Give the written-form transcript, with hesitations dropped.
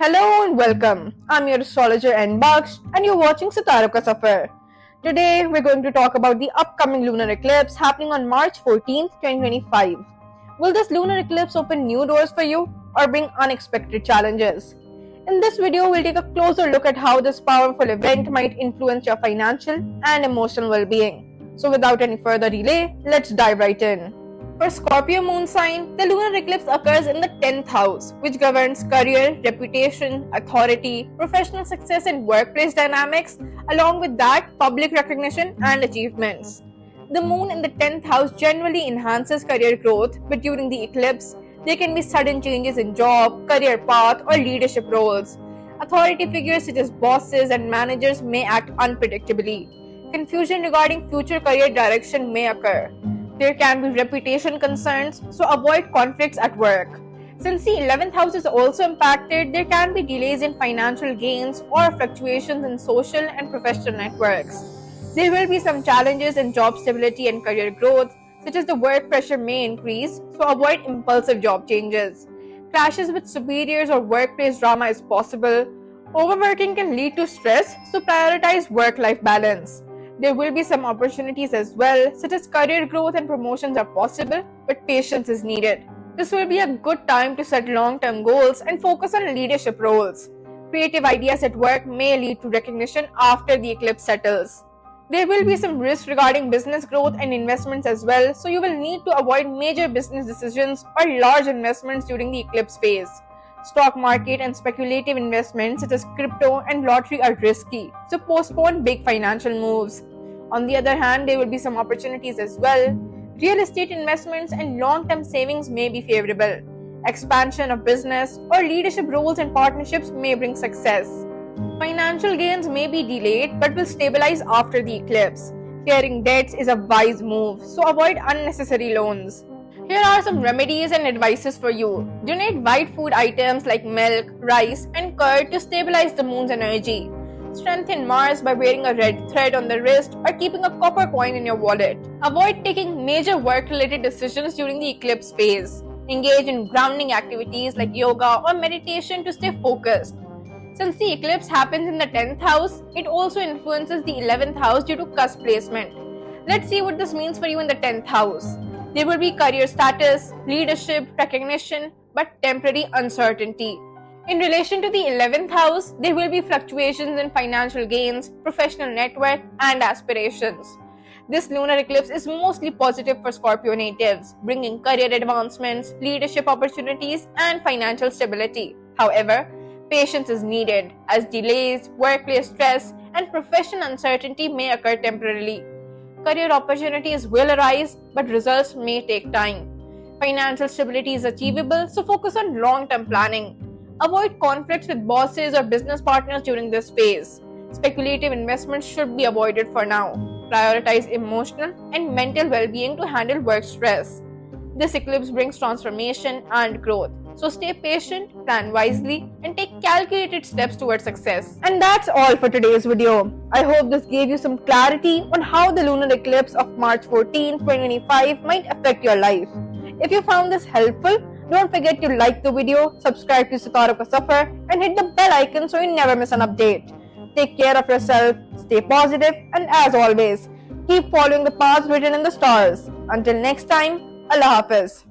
Hello and welcome. I'm your astrologer N Baksh and you're watching Sitaro Ka Safar. Today we're going to talk about the upcoming lunar eclipse happening on March 14th, 2025. Will this lunar eclipse open new doors for you or bring unexpected challenges? In this video, we'll take a closer look at how this powerful event might influence your financial and emotional well-being. So without any further delay, let's dive right in. For Scorpio moon sign, the lunar eclipse occurs in the 10th house, which governs career, reputation, authority, professional success, and workplace dynamics, along with that, public recognition and achievements. The moon in the 10th house generally enhances career growth, but during the eclipse, there can be sudden changes in job, career path, or leadership roles. Authority figures such as bosses and managers may act unpredictably. Confusion regarding future career direction may occur. There can be reputation concerns, so avoid conflicts at work. Since the 11th house is also impacted, there can be delays in financial gains or fluctuations in social and professional networks. There will be some challenges in job stability and career growth, such as the work pressure may increase, so avoid impulsive job changes. Clashes with superiors or workplace drama is possible. Overworking can lead to stress, so prioritize work-life balance. There will be some opportunities as well, such as career growth and promotions are possible, but patience is needed. This will be a good time to set long-term goals and focus on leadership roles. Creative ideas at work may lead to recognition after the eclipse settles. There will be some risks regarding business growth and investments as well, so you will need to avoid major business decisions or large investments during the eclipse phase. Stock market and speculative investments such as crypto and lottery are risky, so postpone big financial moves. On the other hand, there will be some opportunities as well. Real estate investments and long-term savings may be favorable. Expansion of business or leadership roles and partnerships may bring success. Financial gains may be delayed but will stabilize after the eclipse. Clearing debts is a wise move, so avoid unnecessary loans. Here are some remedies and advices for you. Donate white food items like milk, rice, and curd to stabilize the moon's energy. Strengthen Mars by wearing a red thread on the wrist or keeping a copper coin in your wallet. Avoid taking major work-related decisions during the eclipse phase. Engage in grounding activities like yoga or meditation to stay focused. Since the eclipse happens in the 10th house, it also influences the 11th house due to cusp placement. Let's see what this means for you in the 10th house. There will be career status, leadership, recognition, but temporary uncertainty. In relation to the 11th house, there will be fluctuations in financial gains, professional network, and aspirations. This lunar eclipse is mostly positive for Scorpio natives, bringing career advancements, leadership opportunities, and financial stability. However, patience is needed, as delays, workplace stress, and professional uncertainty may occur temporarily. Career opportunities will arise, but results may take time. Financial stability is achievable, so focus on long-term planning. Avoid conflicts with bosses or business partners during this phase. Speculative investments should be avoided for now. Prioritize emotional and mental well-being to handle work stress. This eclipse brings transformation and growth. So stay patient, plan wisely, and take calculated steps towards success. And that's all for today's video. I hope this gave you some clarity on how the lunar eclipse of March 14, 2025 might affect your life. If you found this helpful, don't forget to like the video, subscribe to Sitaro Ka Safar, and hit the bell icon so you never miss an update. Take care of yourself, stay positive, and as always, keep following the paths written in the stars. Until next time, Allah Hafiz.